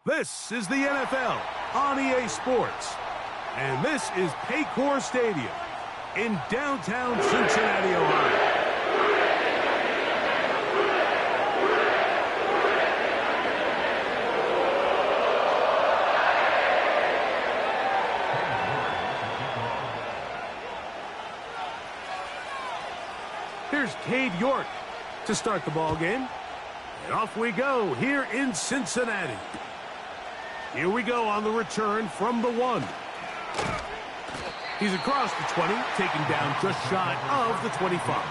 This is the NFL on EA Sports. And this is Paycor Stadium in downtown Cincinnati, Ohio. Here's Cade York to start the ball game. And off we go here in Cincinnati. Here we go on the return from the 1. He's across the 20, taken down just shy of the 25.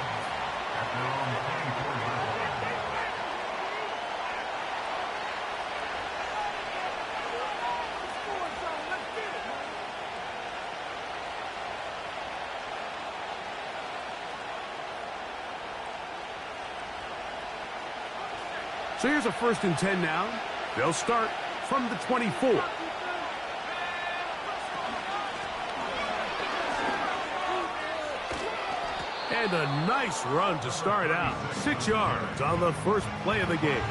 So here's a 1st and 10 now. They'll start from the 24. And a nice run to start out. 6 yards on the first play of the game.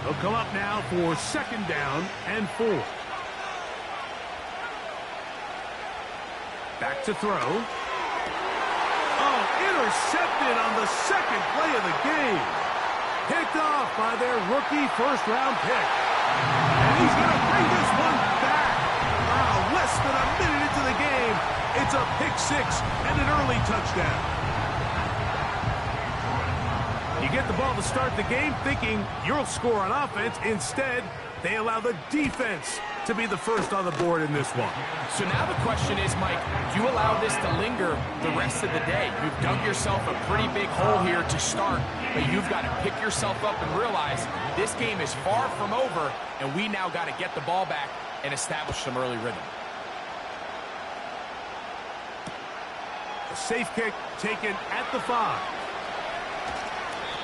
They'll come up now for 2nd down and 4. Back to throw. Oh, intercepted on the 2nd play of the game. Picked off by their rookie 1st-round pick. And he's going to bring this one back. Wow, less than a minute into the game. It's a pick 6 and an early touchdown. You get the ball to start the game thinking you'll score on offense. Instead, they allow the defense to be the first on the board in this one. So now the question is, Mike, do you allow this to linger the rest of the day? You've dug yourself a pretty big hole here to start, but you've got to pick yourself up and realize this game is far from over, and we now got to get the ball back and establish some early rhythm. A safe kick taken at the 5.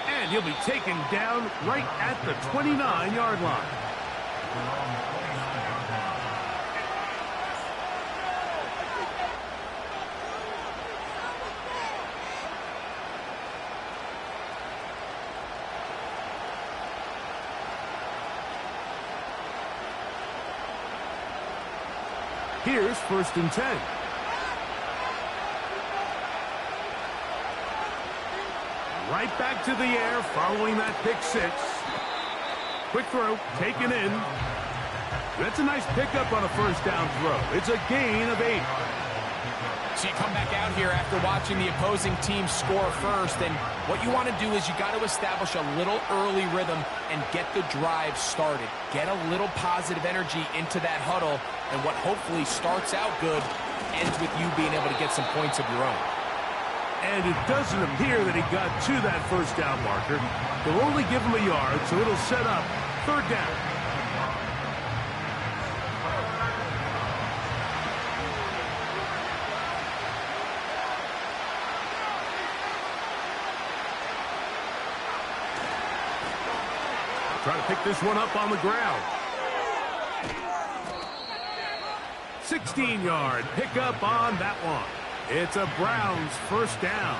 And he'll be taken down right at the 29-yard line. Here's 1st and 10. Right back to the air following that pick 6. Quick throw, taken in. That's a nice pickup on a 1st down throw. It's a gain of 8. So you come back out here after watching the opposing team score first, and what you want to do is you got to establish a little early rhythm and get the drive started. Get a little positive energy into that huddle, and what hopefully starts out good ends with you being able to get some points of your own. And it doesn't appear that he got to that 1st down marker. They'll only give him a yard, so it'll set up 3rd down. Try to pick this one up on the ground. 16-yard pickup on that one. It's a Browns 1st down.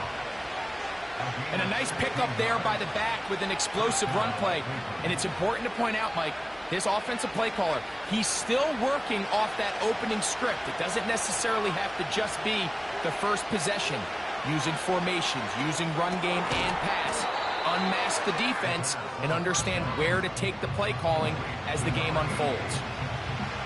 And a nice pickup there by the back with an explosive run play. And it's important to point out, Mike, this offensive play caller, he's still working off that opening script. It doesn't necessarily have to just be the first possession. Using formations, using run game and pass. Unmask the defense and understand where to take the play calling as the game unfolds.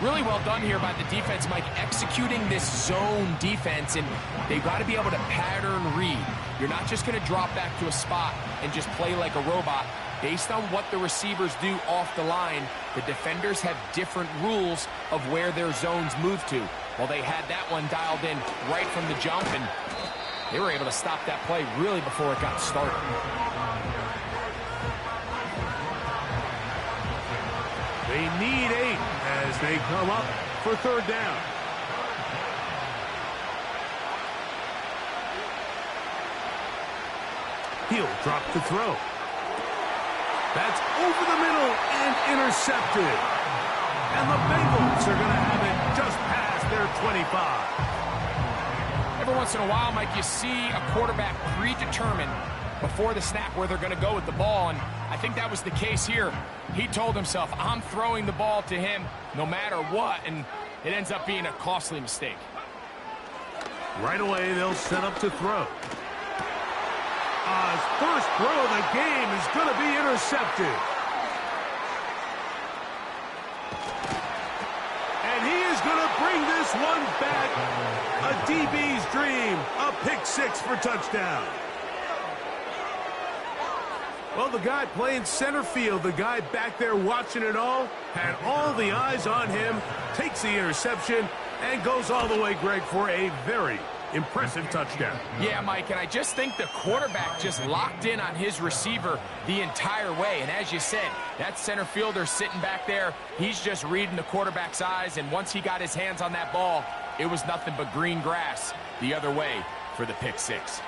Really well done here by the defense, Mike, executing this zone defense, and they've got to be able to pattern read. You're not just going to drop back to a spot and just play like a robot. Based on what the receivers do off the line, the defenders have different rules of where their zones move to. Well, they had that one dialed in right from the jump, and they were able to stop that play really before it got started. They need 8 as they come up for 3rd down. He'll drop the throw. That's over the middle and intercepted. And the Bengals are going to have it just past their 25. Every once in a while, Mike, you see a quarterback predetermine before the snap where they're going to go with the ball, and I think that was the case here. He told himself, I'm throwing the ball to him no matter what, and it ends up being a costly mistake. Right away, they'll set up to throw. His first throw of the game is going to be intercepted. And he is going to bring this one back. A DB's dream. A pick six for touchdown. Well, the guy playing center field, the guy back there watching it all, had all the eyes on him, takes the interception, and goes all the way, Greg, for a very impressive touchdown. Yeah, Mike, and I just think the quarterback just locked in on his receiver the entire way. And as you said, that center fielder sitting back there, he's just reading the quarterback's eyes, and once he got his hands on that ball, it was nothing but green grass the other way for the pick six.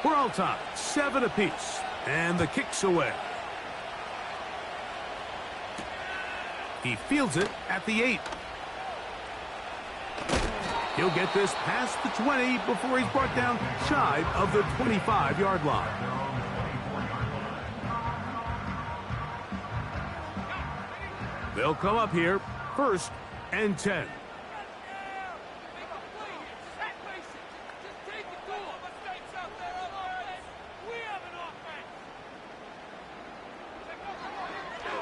We're all tied, 7 apiece, and the kick's away. He fields it at the 8. He'll get this past the 20 before he's brought down shy of the 25-yard line. They'll come up here, 1st and 10.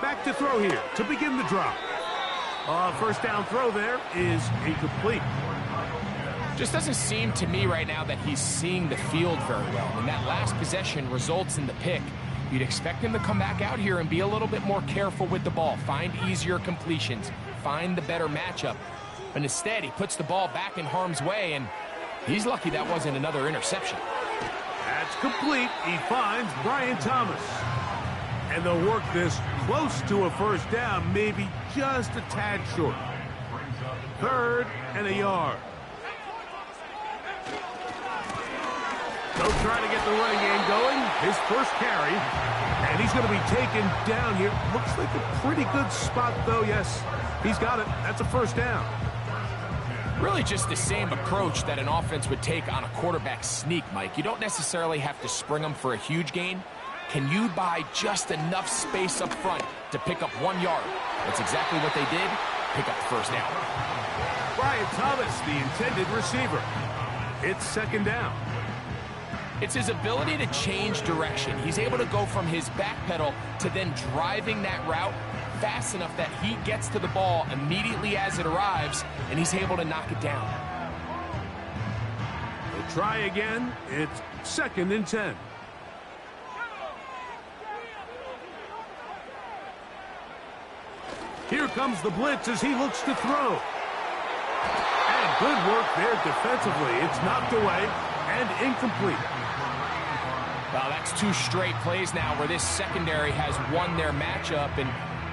Back to throw here to begin the drive. First down throw there is incomplete. Just doesn't seem to me right now that he's seeing the field very well. When that last possession results in the pick, you'd expect him to come back out here and be a little bit more careful with the ball, find easier completions, find the better matchup. But instead, he puts the ball back in harm's way, and he's lucky that wasn't another interception. That's complete. He finds Brian Thomas. And they'll work this close to a first down, maybe just a tad short. 3rd and a yard. They'll try to get the running game going. His first carry. And he's going to be taken down here. Looks like a pretty good spot, though. Yes, he's got it. That's a first down. Really just the same approach that an offense would take on a quarterback sneak, Mike. You don't necessarily have to spring them for a huge gain. Can you buy just enough space up front to pick up 1 yard? That's exactly what they did. Pick up the first down. Brian Thomas, the intended receiver. It's 2nd down. It's his ability to change direction. He's able to go from his back pedal to then driving that route fast enough that he gets to the ball immediately as it arrives, and he's able to knock it down. They'll try again. It's 2nd and 10. Here comes the blitz as he looks to throw. And good work there defensively. It's knocked away and incomplete. Well, that's 2 straight plays now where this secondary has won their matchup. And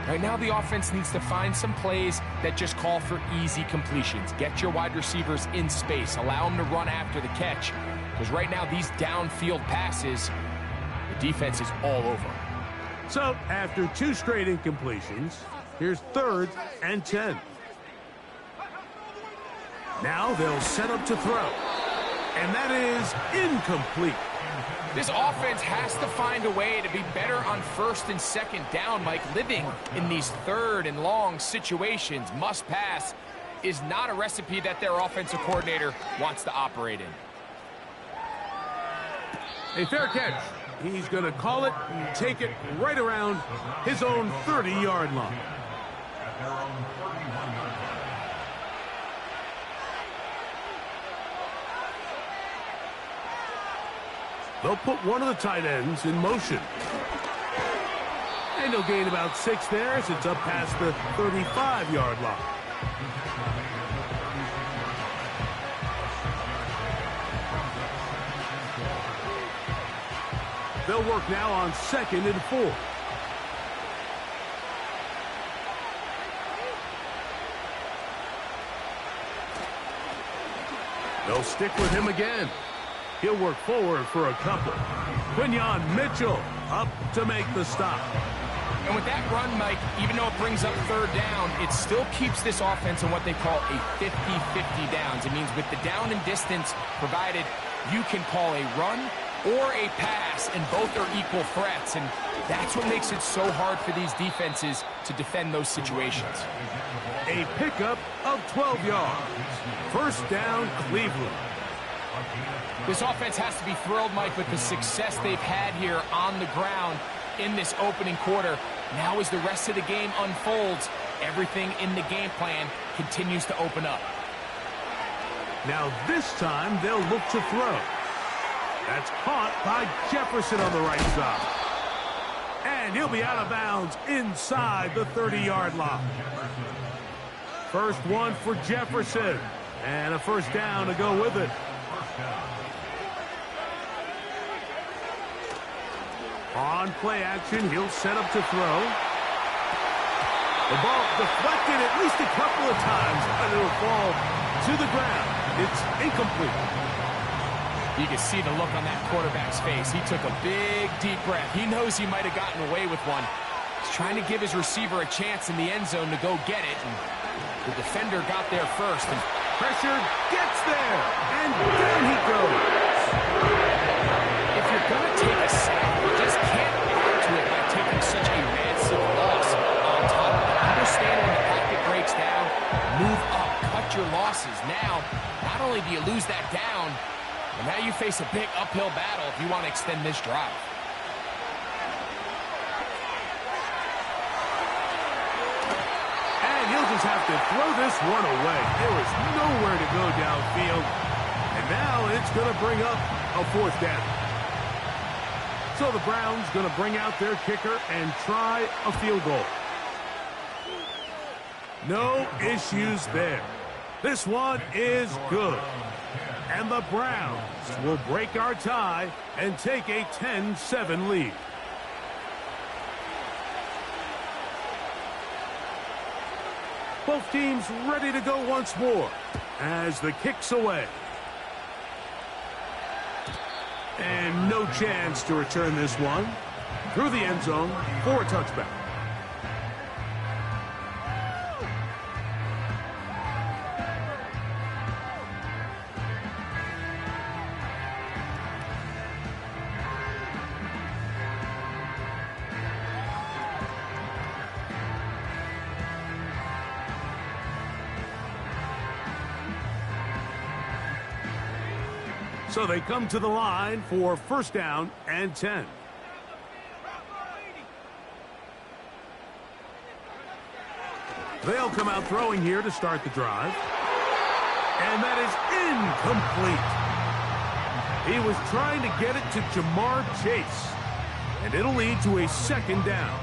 right now the offense needs to find some plays that just call for easy completions. Get your wide receivers in space. Allow them to run after the catch. Because right now these downfield passes, the defense is all over. So after 2 straight incompletions, here's 3rd and 10. Now they'll set up to throw. And that is incomplete. This offense has to find a way to be better on 1st and 2nd down, Mike. Living in these 3rd and long situations, must pass, is not a recipe that their offensive coordinator wants to operate in. A fair catch. He's going to call it and take it right around his own 30-yard line. They'll put one of the tight ends in motion. And he'll gain about 6 there as it's up past the 35-yard line. They'll work now on 2nd and 4. They'll stick with him again. He'll work forward for a couple. Quinyon Mitchell up to make the stop. And with that run, Mike, even though it brings up third down, it still keeps this offense in what they call a 50-50 downs. It means with the down and distance provided, you can call a run or a pass, and both are equal threats. And that's what makes it so hard for these defenses to defend those situations. A pickup of 12 yards. First down, Cleveland. This offense has to be thrilled, Mike, with the success they've had here on the ground in this opening quarter. Now as the rest of the game unfolds, everything in the game plan continues to open up. Now this time they'll look to throw. That's caught by Jefferson on the right side. And he'll be out of bounds inside the 30-yard line. First one for Jefferson. And a first down to go with it. On play action, he'll set up to throw. The ball deflected at least a couple of times, and it'll fall to the ground. It's incomplete. You can see the look on that quarterback's face. He took a big, deep breath. He knows he might have gotten away with one. He's trying to give his receiver a chance in the end zone to go get it. And the defender got there first. And pressure gets there, and down he goes. If you're going to take a sack, you just can't add to it by taking such a massive loss on top of it. Understand when the pocket breaks down, move up, cut your losses. Now, not only do you lose that down, but now you face a big uphill battle if you want to extend this drive. And he'll just have to throw this one away. There is nowhere to go downfield. And now it's going to bring up a fourth down. So the Browns going to bring out their kicker and try a field goal. No issues there. This one is good. And the Browns will break our tie and take a 10-7 lead. Both teams ready to go once more as the kick's away. And no chance to return this one through the end zone for a touchback. So they come to the line for first down and 10. They'll come out throwing here to start the drive. And that is incomplete. He was trying to get it to Jamar Chase. And it'll lead to a second down.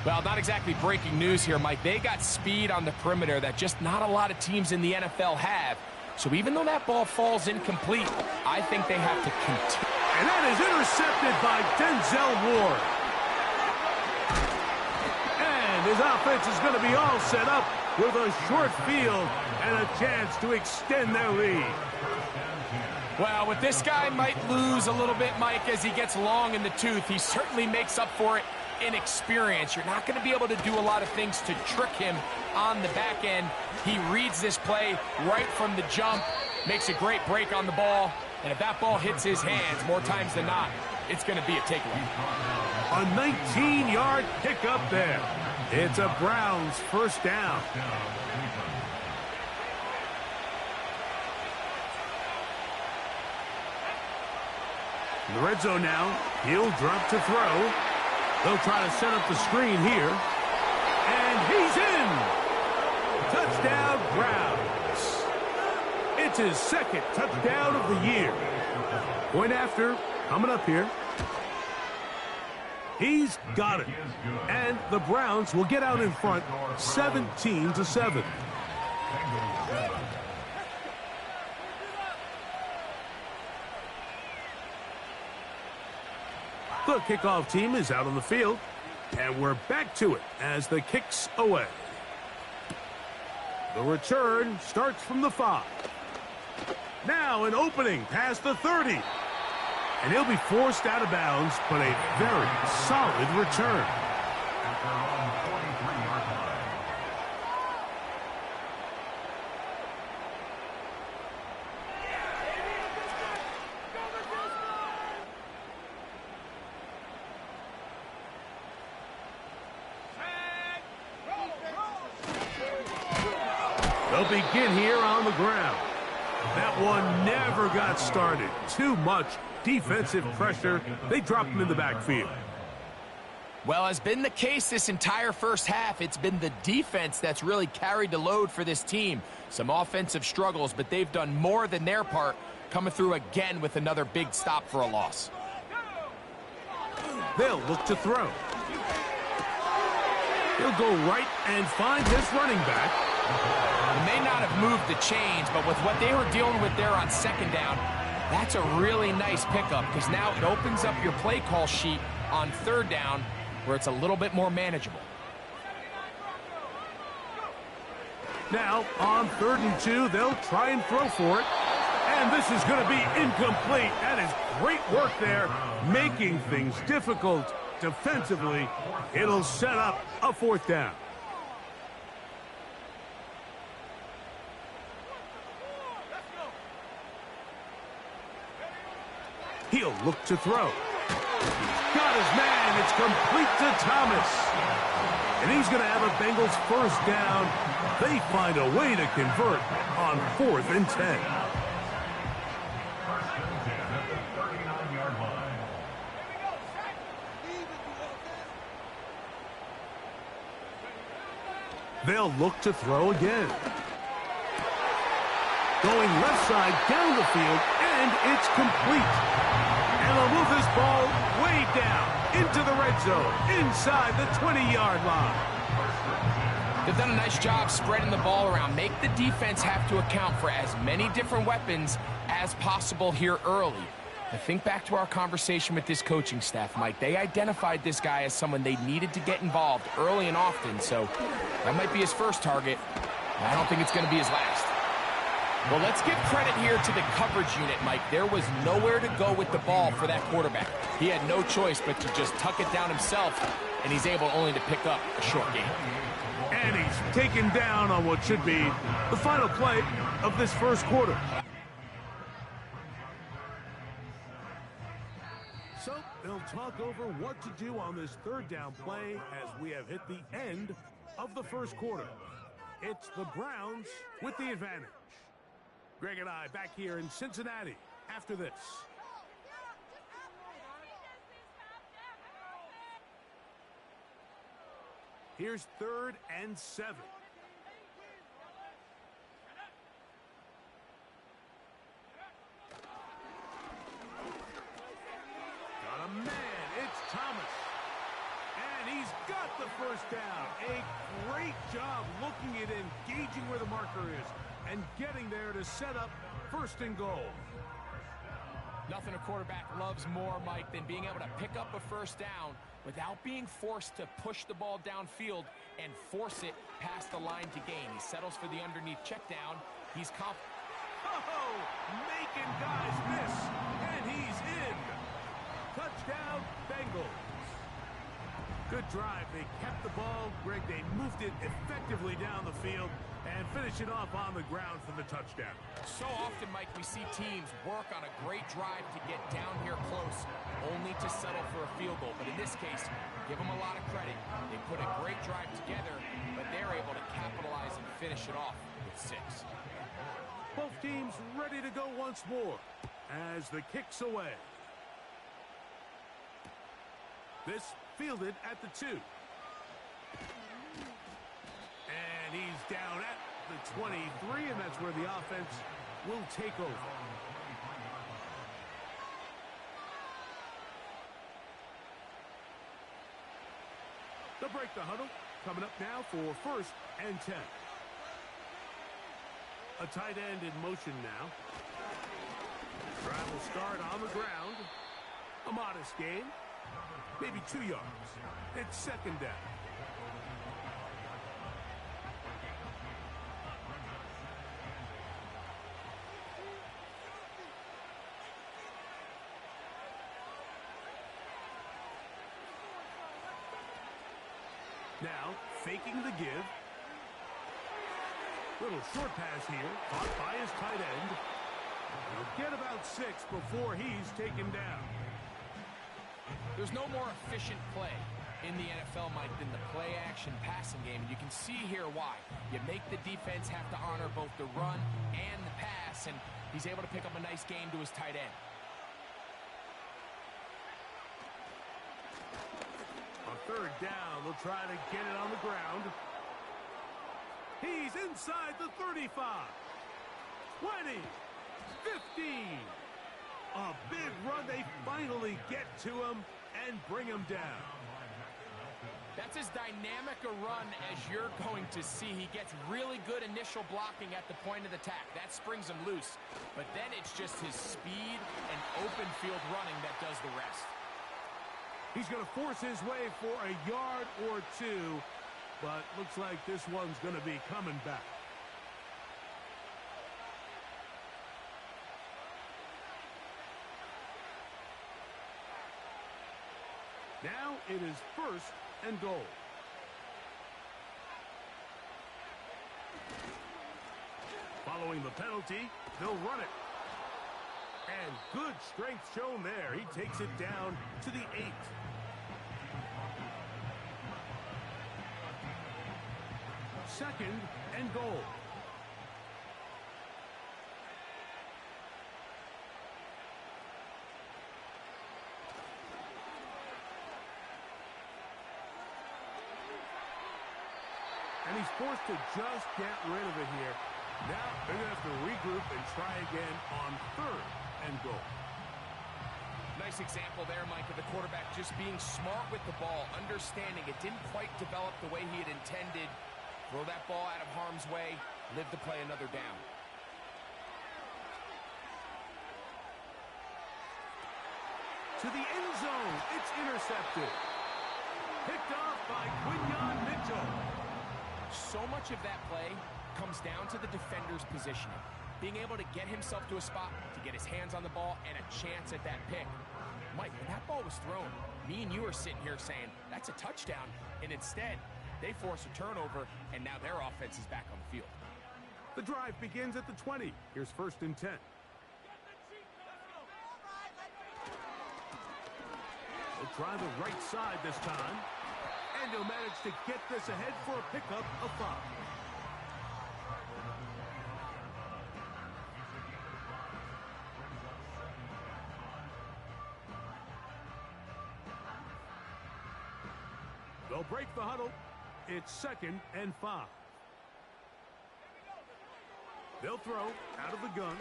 Well, not exactly breaking news here, Mike. They got speed on the perimeter that just not a lot of teams in the NFL have. So even though that ball falls incomplete, I think they have to continue. And that is intercepted by Denzel Ward. And his offense is going to be all set up with a short field and a chance to extend their lead. Well, with this guy might lose a little bit, Mike, as he gets long in the tooth. He certainly makes up for it in experience. You're not going to be able to do a lot of things to trick him on the back end. He reads this play right from the jump, makes a great break on the ball, and if that ball hits his hands more times than not, it's going to be a takeaway. A 19-yard pickup there. It's a Browns first down. In the red zone now, he'll drop to throw. They'll try to set up the screen here. And he's in! Touchdown, Browns. It's his second touchdown of the year. Point after, coming up here. He's got it. And the Browns will get out in front 17-7. The kickoff team is out on the field, and we're back to it as the kick's away. The return starts from the 5. Now an opening past the 30. And he'll be forced out of bounds, but a very solid return. They'll begin here on the ground. That one never got started. Too much defensive pressure. They dropped him in the backfield. Well, has been the case this entire first half. It's been the defense that's really carried the load for this team. Some offensive struggles, but they've done more than their part, coming through again with another big stop for a loss. They'll look to throw. He'll go right and find his running back. He may not have moved the chains, but with what they were dealing with there on second down, that's a really nice pickup because now it opens up your play call sheet on third down where it's a little bit more manageable. Now, on 3rd and 2, they'll try and throw for it. And this is going to be incomplete. That is great work there, making things difficult defensively. It'll set up a 4th down. He'll look to throw. He's got his man. It's complete to Thomas. And he's going to have a Bengals 1st down. They find a way to convert on 4th and 10. They'll look to throw again. Going left side down the field, and it's complete. And they'll move this ball way down into the red zone, inside the 20-yard line. They've done a nice job spreading the ball around. Make the defense have to account for as many different weapons as possible here early. I think back to our conversation with this coaching staff, Mike. They identified this guy as someone they needed to get involved early and often, so that might be his first target. I don't think it's going to be his last. Well, let's give credit here to the coverage unit, Mike. There was nowhere to go with the ball for that quarterback. He had no choice but to just tuck it down himself, and he's able only to pick up a short gain. And he's taken down on what should be the final play of this first quarter. So they'll talk over what to do on this 3rd down play as we have hit the end of the first quarter. It's the Browns with the advantage. Greg and I back here in Cincinnati after this. Here's 3rd and 7. Got a man. It's Thomas. And he's got the 1st down. A great job looking at engaging where the marker is and getting there to set up 1st and goal. Nothing a quarterback loves more, Mike, than being able to pick up a 1st down without being forced to push the ball downfield and force it past the line to gain. He settles for the underneath check down. He's confident. Oh, making guys miss, and he's in. Touchdown, Bengals. Good drive. They kept the ball. Greg, they moved it effectively down the field and finish it off on the ground for the touchdown. So often, Mike, we see teams work on a great drive to get down here close, only to settle for a field goal. But in this case, give them a lot of credit. They put a great drive together, but they're able to capitalize and finish it off with 6. Both teams ready to go once more as the kick's away. This fielded at the 2. And he's down at the 23, and that's where the offense will take over. They'll break the huddle. Coming up now for 1st and 10. A tight end in motion now. Drive will start on the ground. A modest gain. Maybe 2 yards. It's 2nd down. Now, faking the give. Little short pass here, caught by his tight end. He'll get about 6 before he's taken down. There's no more efficient play in the NFL, Mike, than the play-action passing game. And you can see here why. You make the defense have to honor both the run and the pass, and he's able to pick up a nice gain to his tight end. On third down, they'll try to get it on the ground. He's inside the 35. 20. 15. A big run. They finally get to him and bring him down. That's as dynamic a run as you're going to see. He gets really good initial blocking at the point of attack. That springs him loose. But then it's just his speed and open field running that does the rest. He's going to force his way for a yard or 2, but looks like this one's going to be coming back. Now it is 1st and goal. Following the penalty, they'll run it. And good strength shown there. He takes it down to the 8. Second and goal. And he's forced to just get rid of it here. Now they're going to have to regroup and try again on 3rd and goal. Nice example there, Mike, of the quarterback just being smart with the ball, understanding it didn't quite develop the way he had intended. Throw that ball out of harm's way, live to play another down. To the end zone, it's intercepted. Picked off by Quinyon Mitchell. So much of that play comes down to the defender's positioning. Being able to get himself to a spot, to get his hands on the ball, and a chance at that pick. Mike, when that ball was thrown, me and you are sitting here saying, that's a touchdown. And instead, they force a turnover, and now their offense is back on the field. The drive begins at the 20. Here's 1st and 10. They'll try the right side this time. And he'll manage to get this ahead for a pickup of 5. They'll break the huddle. It's 2nd and 5. They'll throw out of the gun.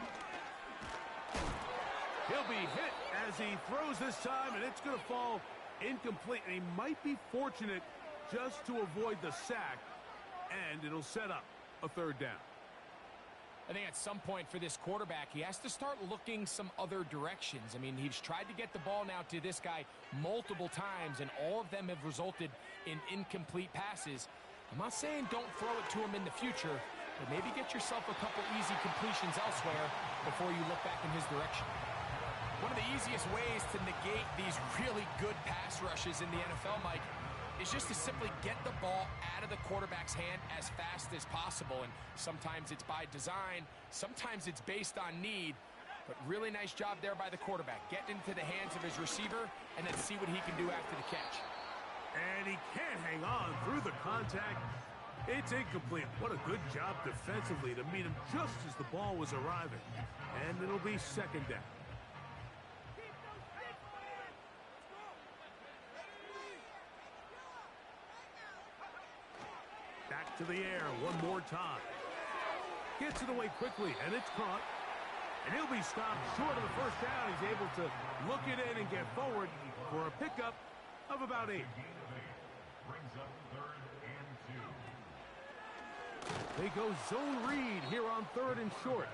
He'll be hit as he throws this time, and it's going to fall incomplete. And he might be fortunate just to avoid the sack, and it'll set up a 3rd down. I think at some point for this quarterback, he has to start looking some other directions. I mean, he's tried to get the ball now to this guy multiple times, and all of them have resulted in incomplete passes. I'm not saying don't throw it to him in the future, but maybe get yourself a couple easy completions elsewhere before you look back in his direction. One of the easiest ways to negate these really good pass rushes in the NFL, Mike, is just to simply get the ball out of the quarterback's hand as fast as possible. And sometimes it's by design, sometimes it's based on need. But really nice job there by the quarterback. Get into the hands of his receiver and then see what he can do after the catch. And he can't hang on through the contact. It's incomplete. What a good job defensively to meet him just as the ball was arriving. And it'll be 2nd down. Back to the air one more time. Gets it away quickly, and it's caught. And he'll be stopped short of the 1st down. He's able to look it in and get forward for a pickup of about 8. Brings up 3rd and 2. They go zone read here on 3rd and short.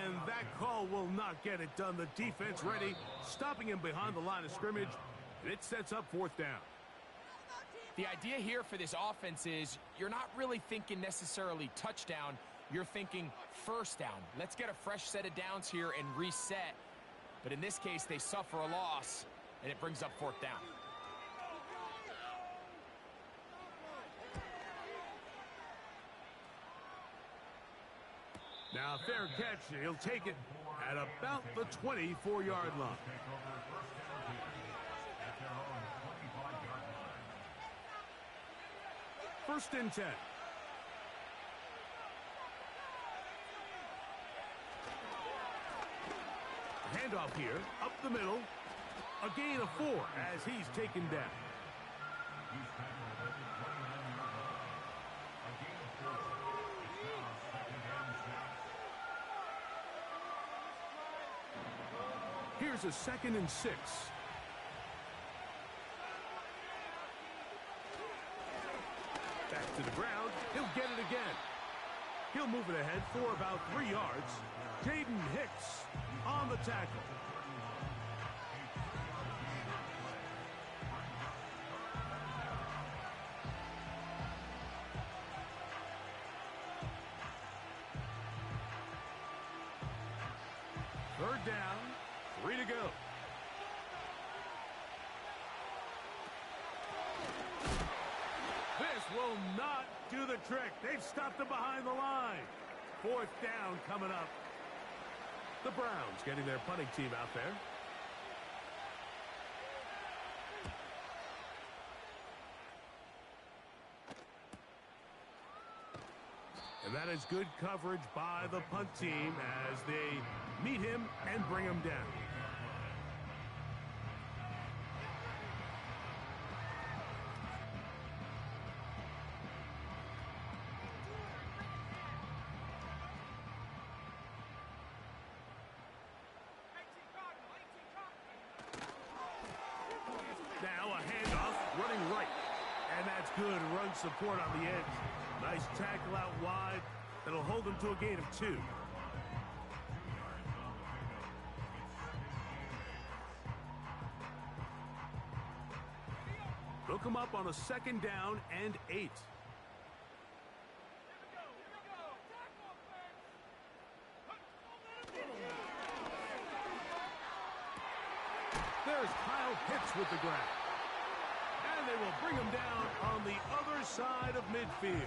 And that call will not get it done. The defense ready, stopping him behind the line of scrimmage. And it sets up 4th down. The idea here for this offense is you're not really thinking necessarily touchdown. You're thinking 1st down. Let's get a fresh set of downs here and reset. But in this case, they suffer a loss, and it brings up 4th down. A fair catch. He'll take it at about the 24-yard line. First and 10. Handoff here, up the middle. A gain of 4 as he's taken down. Here's a 2nd and 6. Back to the ground. He'll get it again. He'll move it ahead for about 3 yards. Jaden Hicks on the tackle. Third down, 3 to go. This will not do the trick. They've stopped him behind the line. 4th down coming up. The Browns getting their punting team out there. And that is good coverage by the punt team as they meet him and bring him down. Now a handoff, running right. And that's good run support on the edge. Nice tackle out wide. That'll hold him to a gain of 2. They'll come up on a 2nd down and 8. There's Kyle Pitts with the grab. And they will bring him down on the other side of midfield.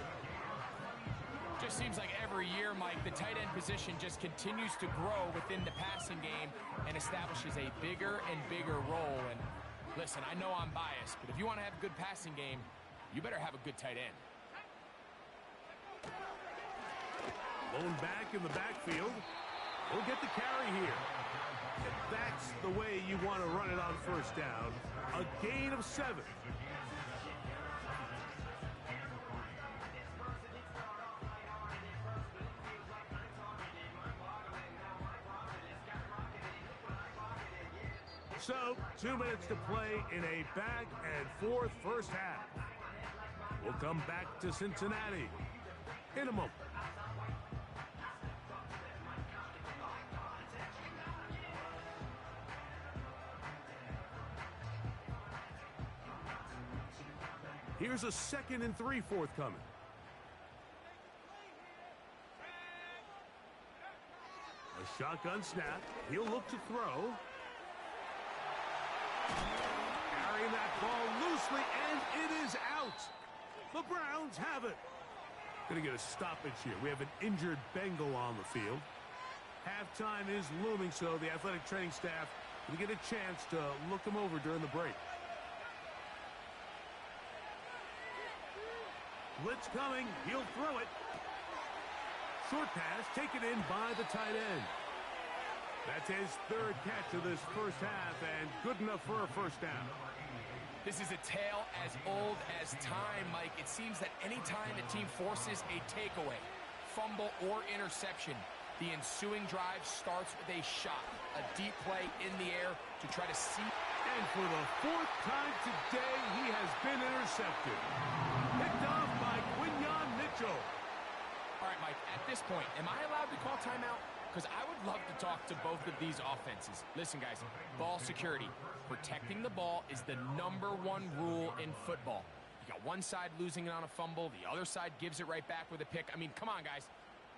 Just seems like every year, Mike, the tight end position just continues to grow within the passing game and establishes a bigger and bigger role. And listen, I know I'm biased, but if you want to have a good passing game, you better have a good tight end. Lone back in the backfield. We'll get the carry here. That's the way you want to run it on 1st down. A gain of 7. So, 2 minutes to play in a back and forth first half. We'll come back to Cincinnati in a moment. Here's a 2nd and 3 forthcoming. A shotgun snap. He'll look to throw. Carrying that ball loosely, and it is out. The Browns have it. Going to get a stoppage here. We have an injured Bengal on the field. Halftime is looming, so the athletic training staff will get a chance to look him over during the break. Blitz coming. He'll throw it. Short pass taken in by the tight end. That's his 3rd catch of this first half, and good enough for a 1st down. This is a tale as old as time, Mike. It seems that any time a team forces a takeaway, fumble, or interception, the ensuing drive starts with a shot, a deep play in the air to try to see. And for the 4th time today, he has been intercepted. Picked off by Quinyon Mitchell. All right, Mike, at this point, am I allowed to call timeout? Because I would love to talk to both of these offenses. Listen, guys, ball security. Protecting the ball is the #1 rule in football. You got one side losing it on a fumble. The other side gives it right back with a pick. I mean, come on, guys.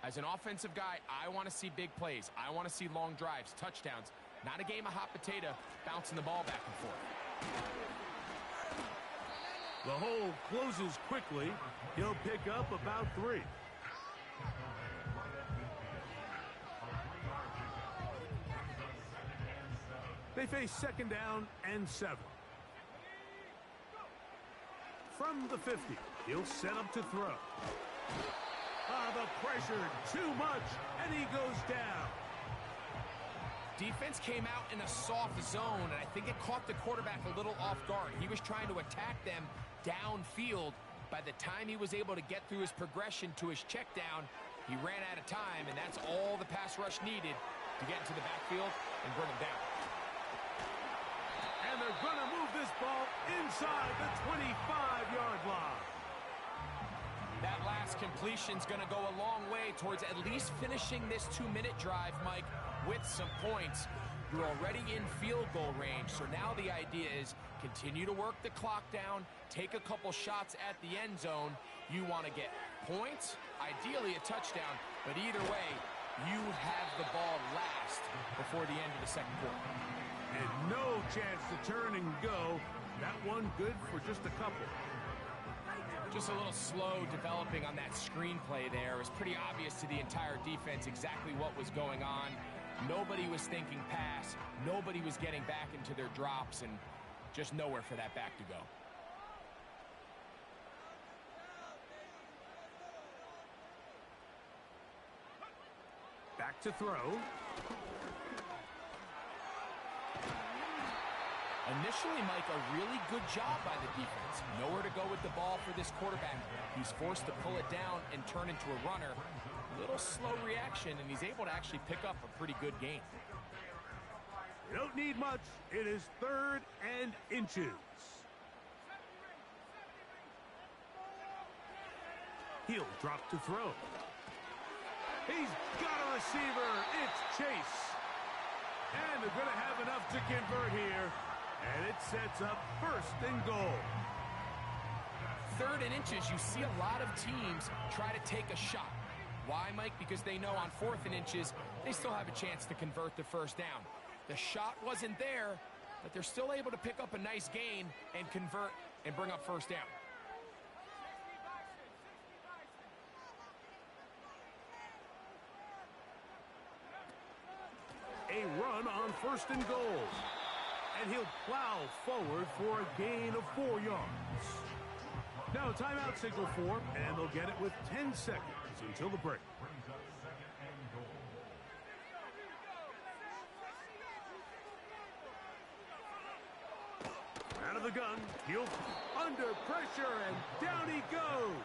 As an offensive guy, I want to see big plays. I want to see long drives, touchdowns. Not a game of hot potato, bouncing the ball back and forth. The hole closes quickly. He'll pick up about 3. They face 2nd down and 7. From the 50, he'll set up to throw. The pressure, too much, and he goes down. Defense came out in a soft zone, and I think it caught the quarterback a little off guard. He was trying to attack them downfield. By the time he was able to get through his progression to his check down, he ran out of time, and that's all the pass rush needed to get into the backfield and bring him down. And they're going to move this ball inside the 25-yard line. That last completion's going to go a long way towards at least finishing this 2-minute drive, Mike, with some points. You're already in field goal range, so now the idea is continue to work the clock down, take a couple shots at the end zone. You want to get points, ideally a touchdown, but either way, you have the ball last before the end of the second quarter. And no chance to turn and go. That one good for just a couple. Just a little slow developing on that screenplay there. It was pretty obvious to the entire defense exactly what was going on. Nobody was thinking pass. Nobody was getting back into their drops, and just nowhere for that back to go. Back to throw. Initially, Mike, a really good job by the defense. Nowhere to go with the ball for this quarterback. He's forced to pull it down and turn into a runner. Little slow reaction, and he's able to actually pick up a pretty good gain. You don't need much. It is 3rd and inches. He'll drop to throw. He's got a receiver. It's Chase. And they're going to have enough to convert here. And it sets up 1st and goal. 3rd and inches, you see a lot of teams try to take a shot. Why, Mike? Because they know on 4th and inches, they still have a chance to convert the 1st down. The shot wasn't there, but they're still able to pick up a nice gain and convert and bring up 1st down. A run on 1st and goal. And he'll plow forward for a gain of 4 yards. Now timeout signal for, and they'll get it with 10 seconds until the break. Out of the gun, he'll under pressure, and down he goes.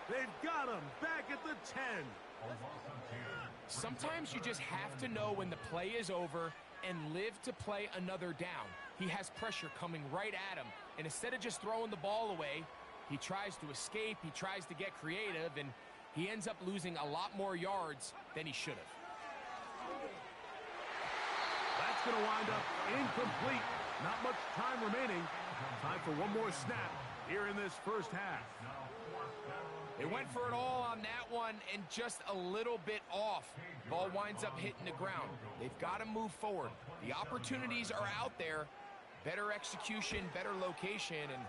They've got him back at the 10. Sometimes you just have to know when the play is over and live to play another down. He has pressure coming right at him, and instead of just throwing the ball away, he tries to escape, he tries to get creative, and he ends up losing a lot more yards than he should have. That's going to wind up incomplete. Not much time remaining. Time for one more snap here in this 1st half. They went for it all on that one and just a little bit off. Ball winds up hitting the ground. They've got to move forward. The opportunities are out there. Better execution, better location, and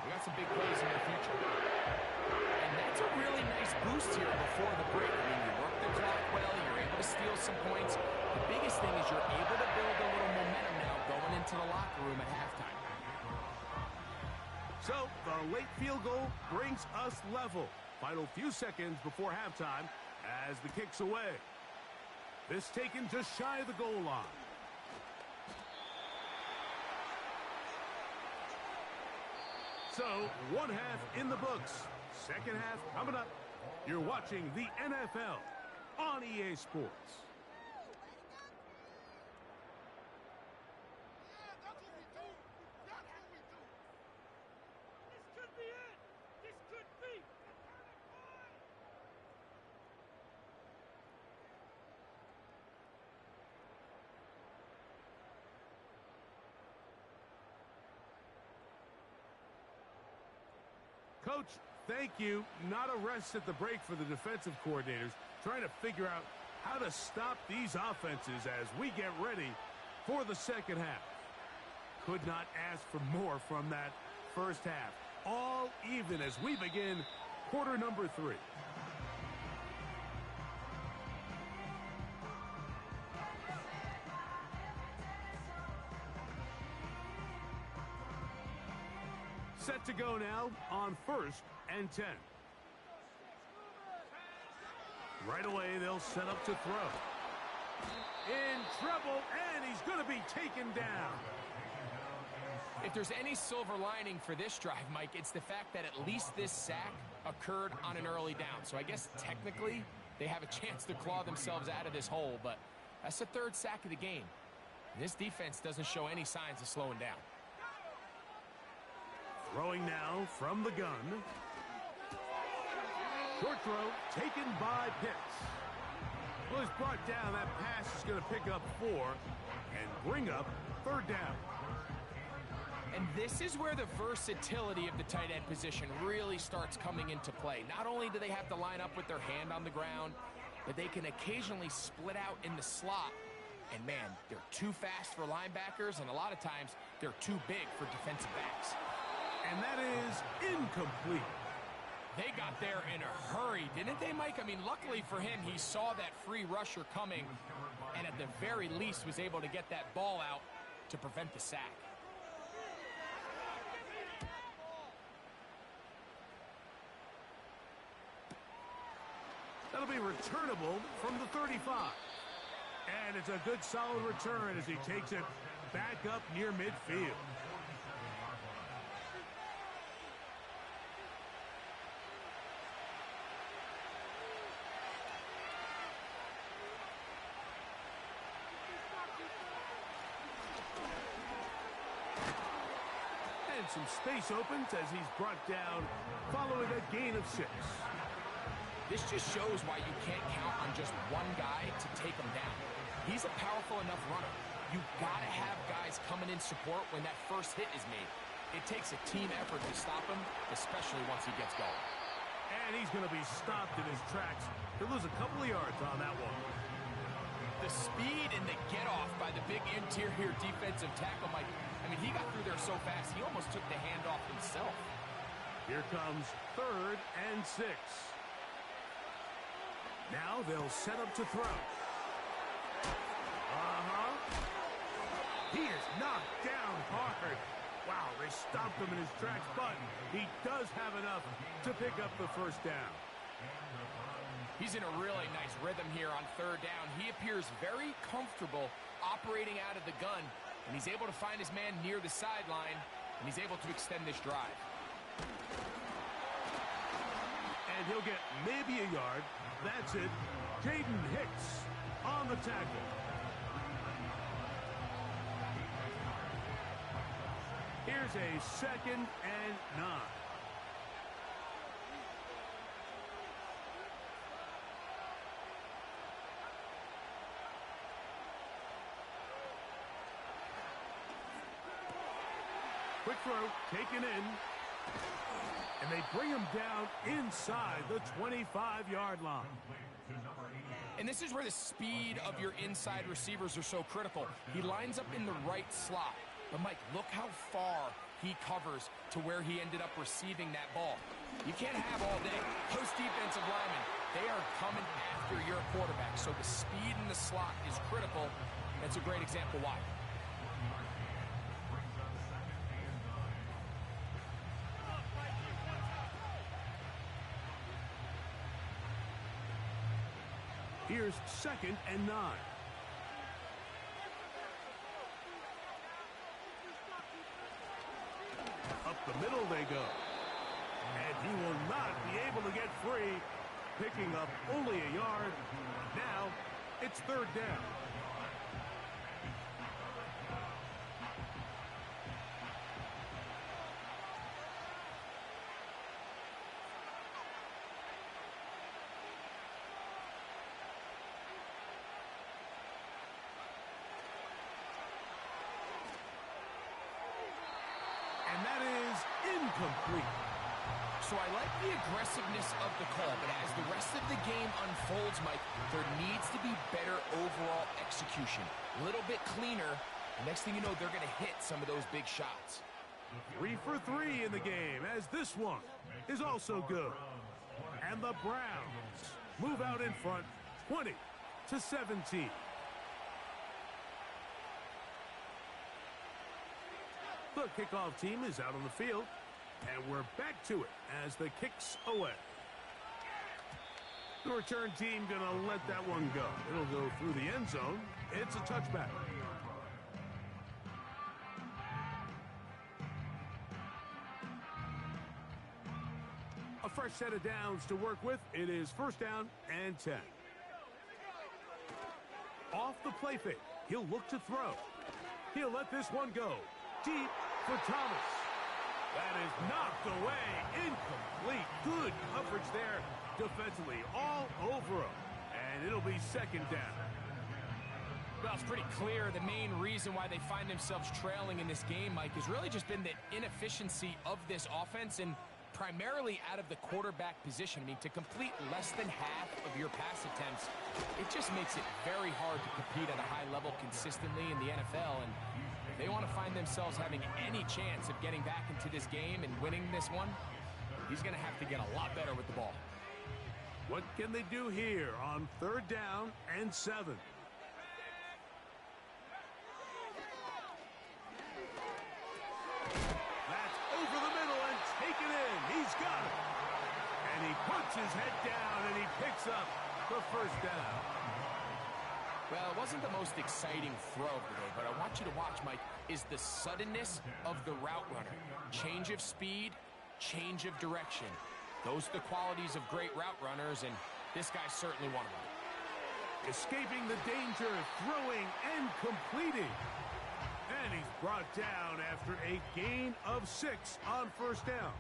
we got some big plays in the future. And that's a really nice boost here before the break. I mean, you work the clock well, you're able to steal some points. The biggest thing is you're able to build a little momentum now going into the locker room at halftime. So the late field goal brings us level. Final few seconds before halftime as the kick's away. This taken just shy of the goal line. So 1 half in the books. 2nd half coming up. You're watching the NFL on EA Sports. Coach, thank you. Not a rest at the break for the defensive coordinators, trying to figure out how to stop these offenses as we get ready for the 2nd half. Could not ask for more from that 1st half. All even as we begin quarter number 3. Set to go now on 1st and 10. Right away, they'll set up to throw. In trouble, and he's going to be taken down. If there's any silver lining for this drive, Mike, it's the fact that at least this sack occurred on an early down. So I guess technically they have a chance to claw themselves out of this hole, but that's the 3rd sack of the game. And this defense doesn't show any signs of slowing down. Throwing now from the gun. Short throw taken by Pitts. Well, he's brought down. That pass is going to pick up 4 and bring up 3rd down. And this is where the versatility of the tight end position really starts coming into play. Not only do they have to line up with their hand on the ground, but they can occasionally split out in the slot. And man, they're too fast for linebackers, and a lot of times they're too big for defensive backs. And that is incomplete. They got there in a hurry, didn't they, Mike? I mean, luckily for him, he saw that free rusher coming, and at the very least was able to get that ball out to prevent the sack. That'll be returnable from the 35. And it's a good solid return as he takes it back up near midfield. And some space opens as he's brought down following a gain of 6. This just shows why you can't count on just one guy to take him down. He's a powerful enough runner. You've got to have guys coming in support when that first hit is made. It takes a team effort to stop him, especially once he gets going. And he's going to be stopped in his tracks. He'll lose a couple of yards on that one. The speed and the get-off by the big interior defensive tackle, Mike. I mean, he got through there so fast, he almost took the handoff himself. Here comes 3rd and 6. Now they'll set up to throw. He is knocked down hard. Wow, they stopped him in his tracks, but he does have enough to pick up the 1st down. He's in a really nice rhythm here on 3rd down. He appears very comfortable operating out of the gun, and he's able to find his man near the sideline, and he's able to extend this drive. And he'll get maybe a yard. That's it. Jaden Hicks on the tackle. Here's a 2nd and 9. Quick throw taken in. And they bring him down inside the 25-yard line. And this is where the speed of your inside receivers are so critical. He lines up in the right slot. But, Mike, look how far he covers to where he ended up receiving that ball. You can't have all day. Those defensive linemen, they are coming after your quarterback. So the speed in the slot is critical. That's a great example why. Here's 2nd and 9. Up the middle they go. And he will not be able to get free, picking up only a yard. Now it's 3rd down. And that is incomplete. So I like the aggressiveness of the call, but as the rest of the game unfolds, Mike, there needs to be better overall execution. A little bit cleaner. The next thing you know, they're going to hit some of those big shots. 3 for 3 in the game, as this one is also good. And the Browns move out in front, 20-17. The kickoff team is out on the field. And we're back to it as the kick's away. The return team going to let that one go. It'll go through the end zone. It's a touchback. A fresh set of downs to work with. It is first down and 10. Off the play fake. He'll look to throw. He'll let this one go. Deep for Thomas. That is knocked away. Incomplete. Good coverage there defensively. All over him. And it'll be second down. Well, it's pretty clear the main reason why they find themselves trailing in this game, Mike, has really just been the inefficiency of this offense and primarily out of the quarterback position. I mean, to complete less than half of your pass attempts, it just makes it very hard to compete at a high level consistently in the NFL. And if they want to find themselves having any chance of getting back into this game and winning this one, he's going to have to get a lot better with the ball. What can they do here on third down and 7? That's over the middle and taken in. He's got it. And he puts his head down and he picks up the first down. Well, it wasn't the most exciting throw of the day, but I want you to watch, Mike, is the suddenness of the route runner. Change of speed, change of direction. Those are the qualities of great route runners, and this guy's certainly one of them. Escaping the danger, throwing and completing. And he's brought down after a gain of 6 on first down.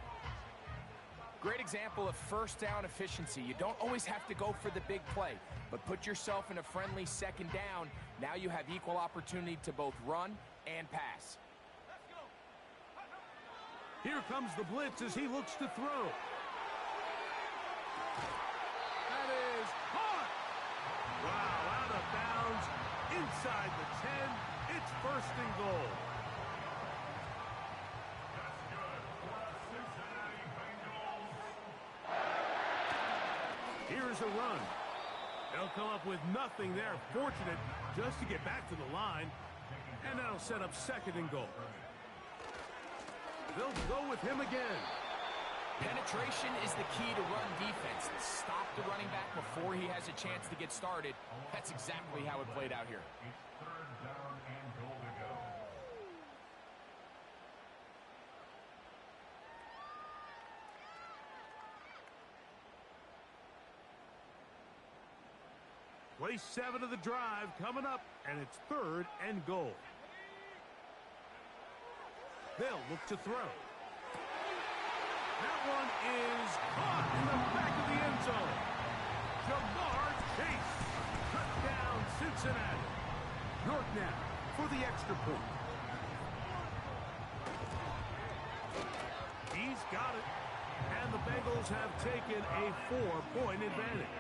Great example of first down efficiency. You don't always have to go for the big play, but put yourself in a friendly second down. Now you have equal opportunity to both run and pass. Here comes the blitz as he looks to throw. That is caught. Wow, out of bounds, inside the 10. It's first and goal. That's good for the Cincinnati Bengals. Here's a run. They'll come up with nothing there. Fortunate just to get back to the line. And that'll set up second and goal. They'll go with him again. Penetration is the key to run defense. Stop the running back before he has a chance to get started. That's exactly how it played out here. It's third down and goal to go. Play 7 of the drive coming up, and it's third and goal. They'll look to throw. That one is caught in the back of the end zone. Jamar Chase. Touchdown, Cincinnati. York now for the extra point. He's got it. And the Bengals have taken a 4-point advantage.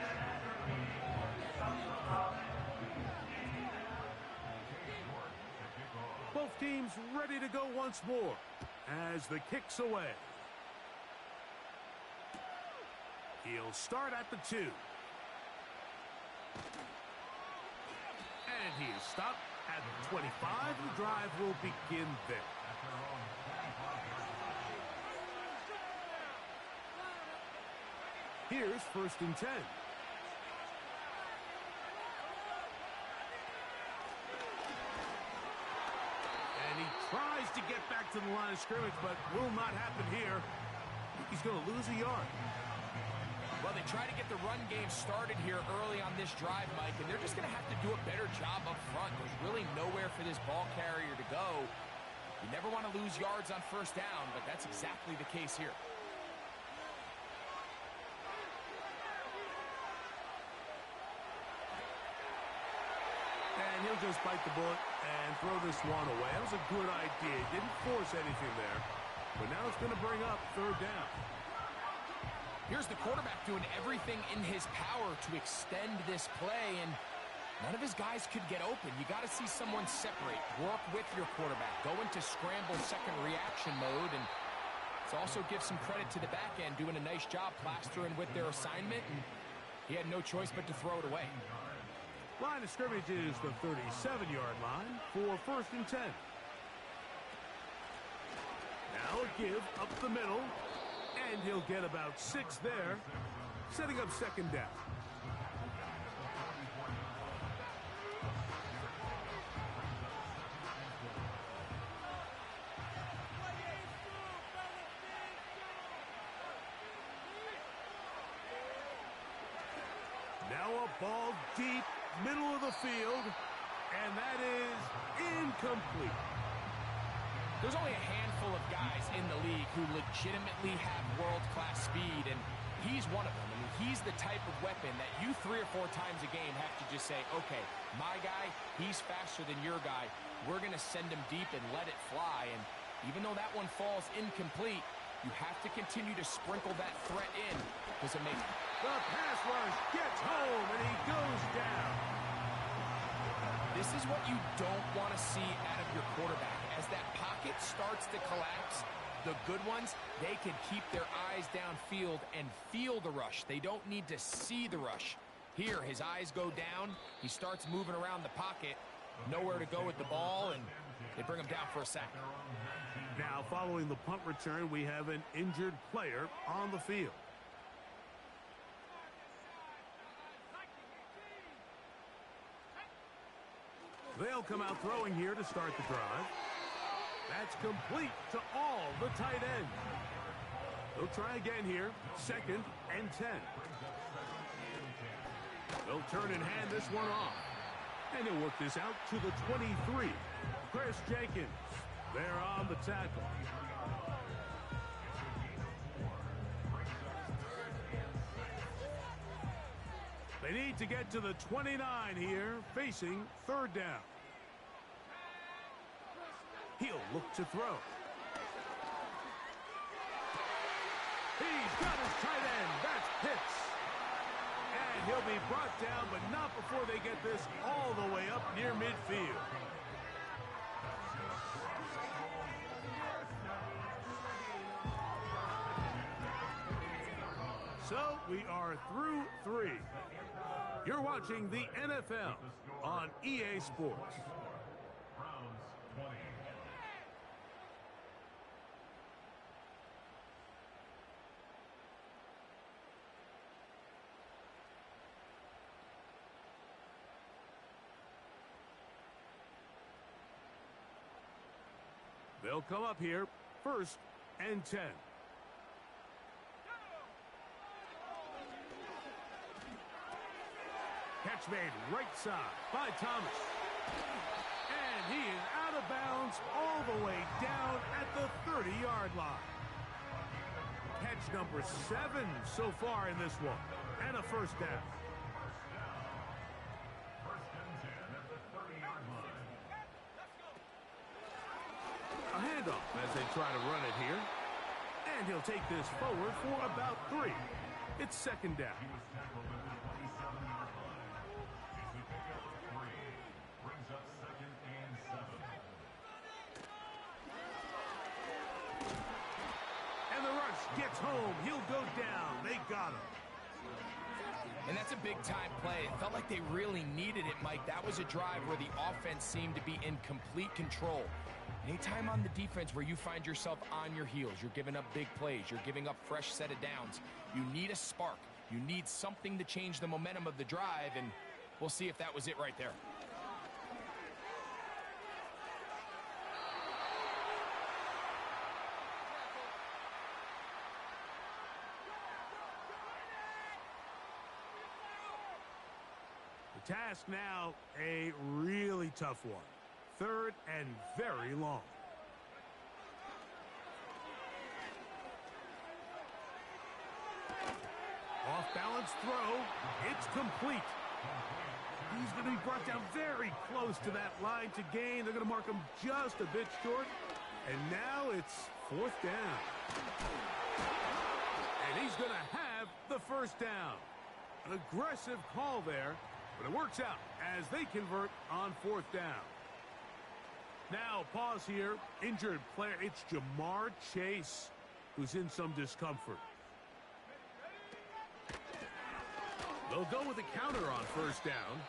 Both teams ready to go once more as the kick's away. He'll start at the 2. And he is stopped at the 25. The drive will begin there. Here's first and 10. And he tries to get back to the line of scrimmage, but will not happen here. He's going to lose a yard. Well, they try to get the run game started here early on this drive, Mike, and they're just going to have to do a better job up front. There's really nowhere for this ball carrier to go. You never want to lose yards on first down, but that's exactly the case here. And he'll just bite the bullet and throw this one away. That was a good idea. Didn't force anything there. But now it's going to bring up third down. Here's the quarterback doing everything in his power to extend this play, and none of his guys could get open. You got to see someone separate, work with your quarterback, go into scramble second reaction mode, and let's also give some credit to the back end doing a nice job plastering with their assignment, and he had no choice but to throw it away. Line of scrimmage is the 37-yard line for first and 10. Now a give up the middle, and he'll get about 6 there, setting up second down. Now a ball deep, middle of the field, and that is incomplete. There's only a handful of guys in the league who legitimately have world-class speed, and he's one of them. I mean, he's the type of weapon that you 3 or 4 times a game have to just say, okay, my guy, he's faster than your guy. We're going to send him deep and let it fly, and even though that one falls incomplete, you have to continue to sprinkle that threat in because it makes... The pass rush gets home, and he goes down. This is what you don't want to see out of your quarterback. As that pocket starts to collapse, the good ones, they can keep their eyes downfield and feel the rush. They don't need to see the rush. Here, his eyes go down. He starts moving around the pocket. Nowhere to go with the ball, and they bring him down for a sack. Now, following the punt return, we have an injured player on the field. They'll come out throwing here to start the drive. That's complete to all the tight ends. They'll try again here, 2nd and 10. They'll turn and hand this one off. And he'll work this out to the 23. Chris Jenkins there on the tackle. They need to get to the 29 here, facing 3rd down. He'll look to throw. He's got his tight end. That's Pitts. And he'll be brought down, but not before they get this all the way up near midfield. So we are through 3. You're watching the NFL on EA Sports. Browns 20. They'll come up here, 1st and 10. Catch made right side by Thomas. And he is out of bounds all the way down at the 30-yard line. Catch number 7 so far in this one. And a 1st down. 1st and 10 at the 30-yard line. A handoff as they try to run it here. And he'll take this forward for about 3. It's 2nd down. He was tackled at the 27-yard line. As we pick up 3. Brings up 2nd and 7. And the rush gets home. He'll go down. They got him. And that's a big-time play. It felt like they really needed it, Mike. That was a drive where the offense seemed to be in complete control. Anytime on the defense where you find yourself on your heels, you're giving up big plays, you're giving up fresh set of downs, you need a spark. You need something to change the momentum of the drive, and we'll see if that was it right there. The task now, a really tough one. 3rd and very long. Off-balance throw. It's complete. He's going to be brought down very close to that line to gain. They're going to mark him just a bit short. And now it's 4th down. And he's going to have the 1st down. An aggressive call there, but it works out as they convert on 4th down. Now, pause here. Injured player. It's Jamar Chase, who's in some discomfort. They'll go with a counter on 1st down.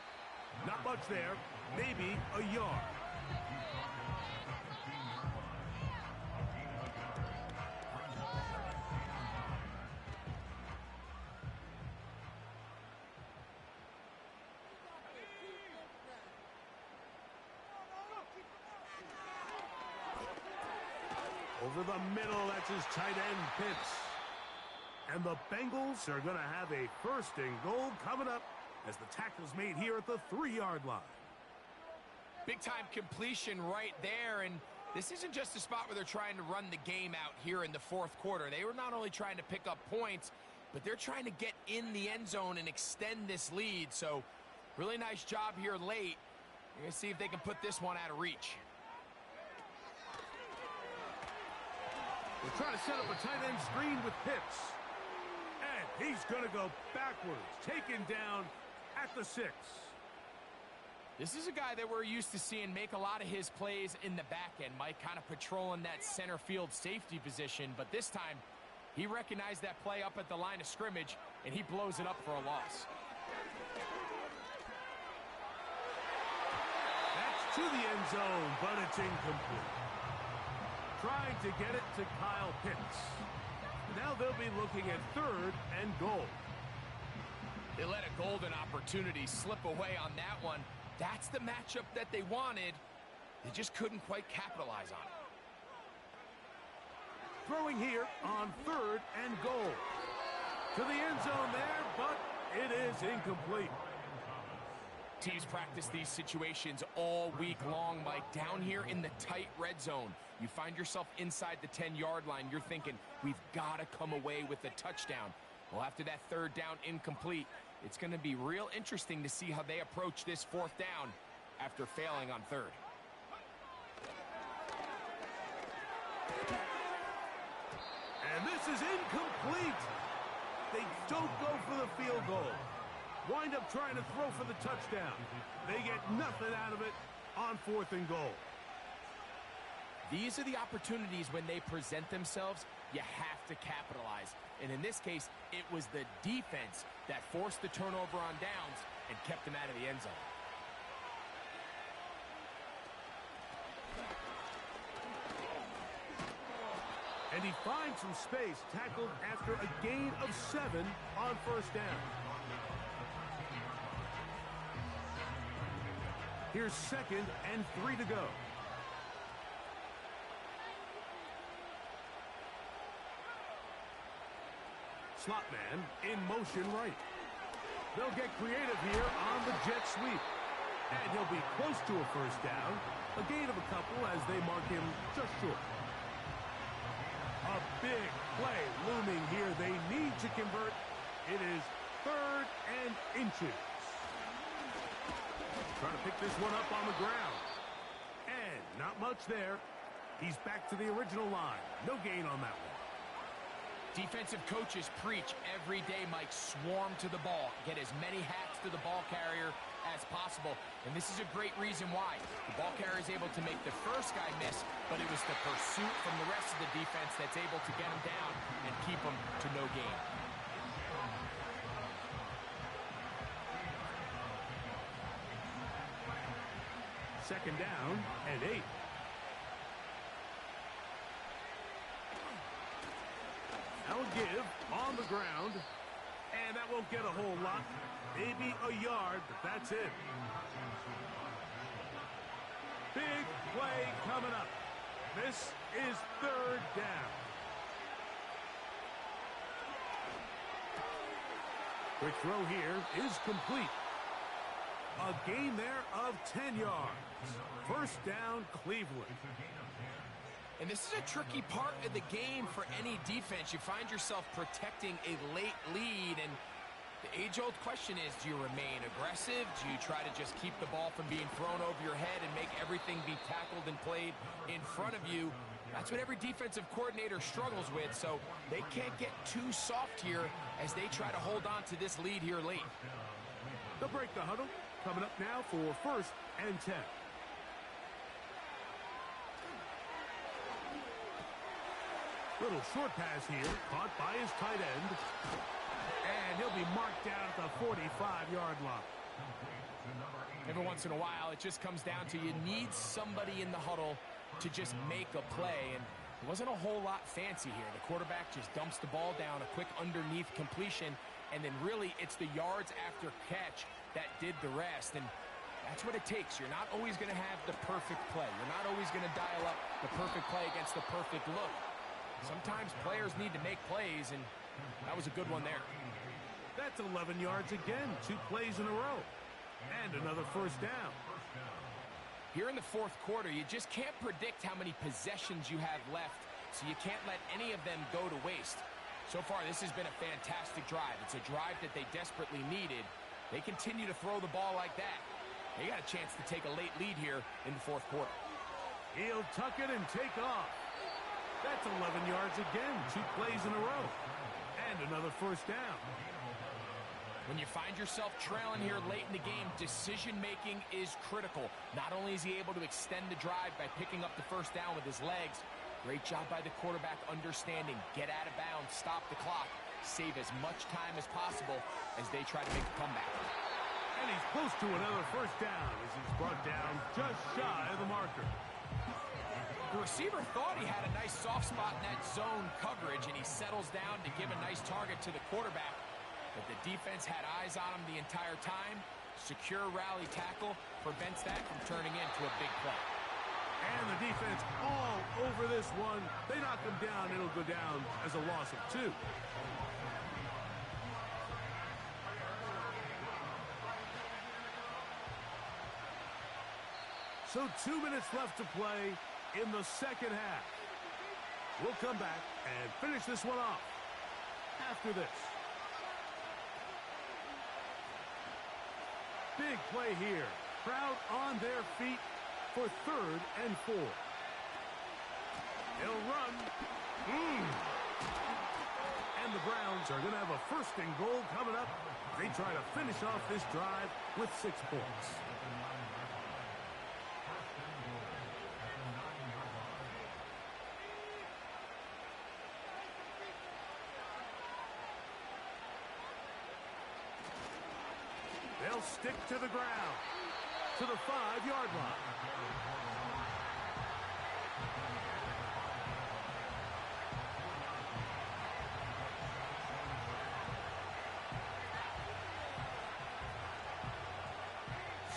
Not much there. Maybe a yard. Over the middle, that's his tight end, Pitts. And the Bengals are going to have a 1st and goal coming up as the tackle's made here at the 3-yard line. Big-time completion right there, and this isn't just a spot where they're trying to run the game out here in the 4th quarter. They were not only trying to pick up points, but they're trying to get in the end zone and extend this lead. So, really nice job here late. You're going to see if they can put this one out of reach. We're trying to set up a tight end screen with Pitts. And he's going to go backwards, taken down at the 6. This is a guy that we're used to seeing make a lot of his plays in the back end, Mike, kind of patrolling that center field safety position. But this time, he recognized that play up at the line of scrimmage, and he blows it up for a loss. That's to the end zone, but it's incomplete. Trying to get it to Kyle Pitts. Now they'll be looking at 3rd and goal. They let a golden opportunity slip away on that one. That's the matchup that they wanted. They just couldn't quite capitalize on it. Throwing here on 3rd and goal. To the end zone there, but it is incomplete. Teams practice these situations all week long, Mike. Down here in the tight red zone, you find yourself inside the 10-yard line. You're thinking, we've got to come away with a touchdown. Well, after that 3rd down incomplete, it's going to be real interesting to see how they approach this 4th down after failing on 3rd. And this is incomplete. They don't go for the field goal. Wind up trying to throw for the touchdown. They get nothing out of it on 4th and goal. These are the opportunities when they present themselves, you have to capitalize. And in this case, it was the defense that forced the turnover on downs and kept them out of the end zone. And he finds some space, tackled after a gain of 7 on 1st down. Here's 2nd and 3 to go. Slot man in motion right. They'll get creative here on the jet sweep. And he'll be close to a 1st down. A gain of a couple as they mark him just short. A big play looming here. They need to convert. It is 3rd and inches. Trying to pick this one up on the ground. And not much there. He's back to the original line. No gain on that one. Defensive coaches preach every day, Mike, swarm to the ball. Get as many hats to the ball carrier as possible. And this is a great reason why. The ball carrier is able to make the first guy miss, but it was the pursuit from the rest of the defense that's able to get him down and keep him to no gain. Second down and 8. Now a give on the ground. And that won't get a whole lot. Maybe a yard, but that's it. Big play coming up. This is 3rd down. Quick throw here is complete. A gain there of 10 yards. 1st down, Cleveland. And this is a tricky part of the game for any defense. You find yourself protecting a late lead, and the age-old question is, do you remain aggressive? Do you try to just keep the ball from being thrown over your head and make everything be tackled and played in front of you? That's what every defensive coordinator struggles with, so they can't get too soft here as they try to hold on to this lead here late. They'll break the huddle. Coming up now for 1st and 10. Little short pass here, caught by his tight end. And he'll be marked down at the 45-yard line. Every once in a while, it just comes down to you need somebody in the huddle to just make a play. And it wasn't a whole lot fancy here. The quarterback just dumps the ball down, a quick underneath completion, and then really it's the yards after catch that did the rest. And That's what it takes. You're not always going to have the perfect play. You're not always going to dial up the perfect play against the perfect look. Sometimes players need to make plays, and that was a good one there. That's 11 yards again, 2 plays in a row. And another first down. Here in the fourth quarter, you just can't predict how many possessions you have left, so you can't let any of them go to waste. So far, this has been a fantastic drive. It's a drive that they desperately needed. They continue to throw the ball like that. They got a chance to take a late lead here in the fourth quarter. He'll tuck it and take off. That's 11 yards again, 2 plays in a row. And another first down. When you find yourself trailing here late in the game, decision-making is critical. Not only is he able to extend the drive by picking up the first down with his legs, great job by the quarterback understanding, get out of bounds, stop the clock, save as much time as possible as they try to make a comeback. And he's close to another first down as he's brought down just shy of the marker. The receiver thought he had a nice soft spot in that zone coverage, and he settles down to give a nice target to the quarterback. But the defense had eyes on him the entire time. Secure rally tackle prevents that from turning into a big play. And the defense all over this one. They knock him down. It'll go down as a loss of 2. So 2 minutes left to play in the second half. We'll come back and finish this one off after this. Big play here. Crowd on their feet for 3rd and 4. He'll run. And the Browns are going to have a 1st and goal coming up. They try to finish off this drive with 6 points. They'll stick to the ground, to the 5-yard line.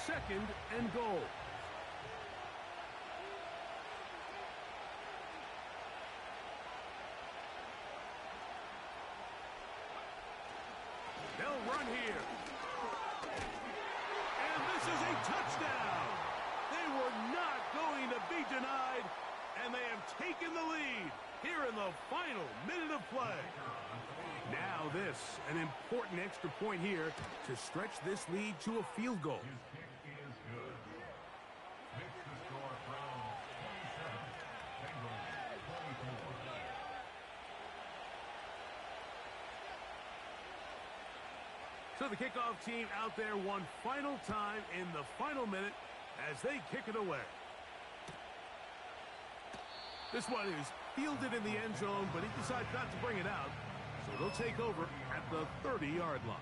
Second and goal. They'll run here. This is a touchdown. They were not going to be denied, and they have taken the lead here in the final minute of play. Now this, an important extra point here to stretch this lead to a field goal. His kick is good. Makes the score from 27, Bengals 24. So the kickoff team out there one final time in the final minute as they kick it away. This one is fielded in the end zone, but he decides not to bring it out. So they'll take over at the 30-yard line.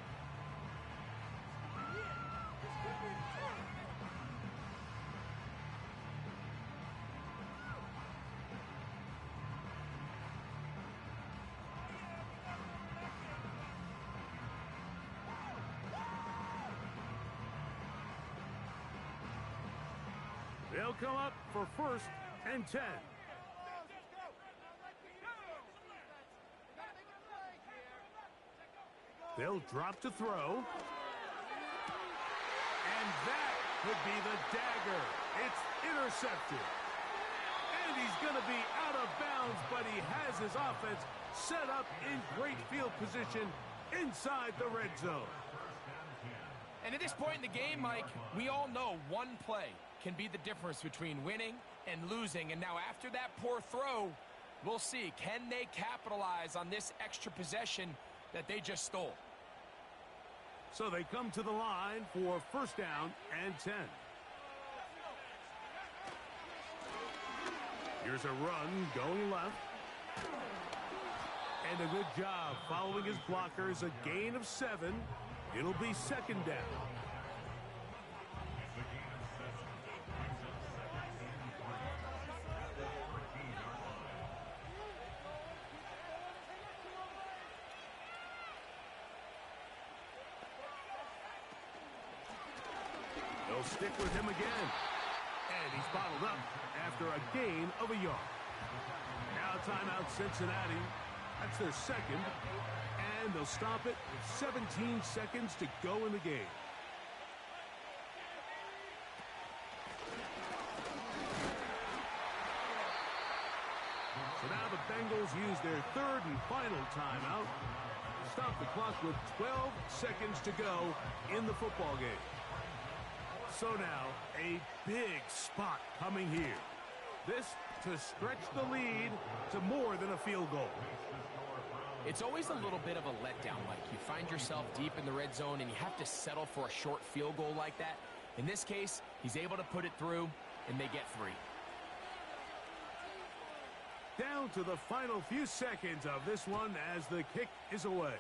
They'll come up for 1st and 10. They'll drop to throw. And that could be the dagger. It's intercepted. And he's going to be out of bounds, but he has his offense set up in great field position inside the red zone. And at this point in the game, Mike, we all know one play can be the difference between winning and losing. And now after that poor throw, we'll see, can they capitalize on this extra possession that they just stole? So they come to the line for 1st down and 10. Here's a run going left. And a good job following his blockers. A gain of 7. It'll be 2nd down. They'll They'll stick with him again. And he's bottled up after a gain of a yard. Now timeout Cincinnati. That's their second. And they'll stop it with 17 seconds to go in the game. So now the Bengals use their third and final timeout. Stop the clock with 12 seconds to go in the football game. So now a big spot coming here. This to stretch the lead to more than a field goal. It's always a little bit of a letdown, Mike. You find yourself deep in the red zone and you have to settle for a short field goal like that. In this case, he's able to put it through and they get 3. Down to the final few seconds of this one as the kick is away.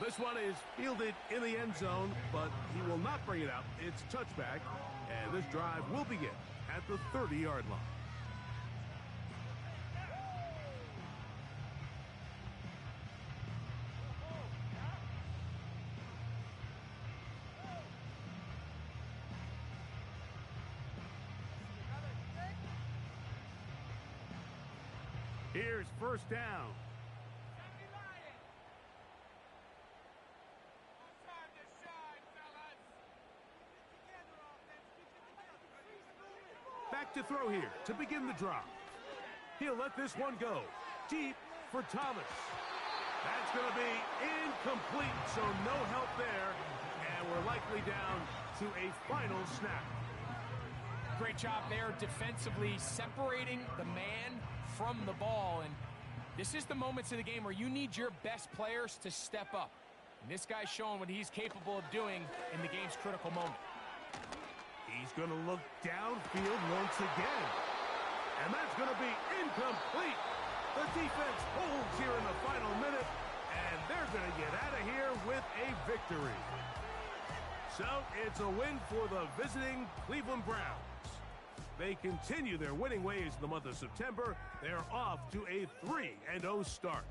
This one is fielded in the end zone, but he will not bring it out. It's touchback, and this drive will begin at the 30-yard line. Here's first down. Back to throw here to begin the drive. He'll let this one go deep for Thomas. That's going to be incomplete, so no help there, and we're likely down to a final snap. Great job there defensively, separating the man from the ball. And this is the moments of the game where you need your best players to step up. And this guy's showing what he's capable of doing in the game's critical moment. He's going to look downfield once again. And that's going to be incomplete. The defense holds here in the final minute, and they're going to get out of here with a victory. So it's a win for the visiting Cleveland Browns. They continue their winning ways in the month of September. They're off to a 3-0 start.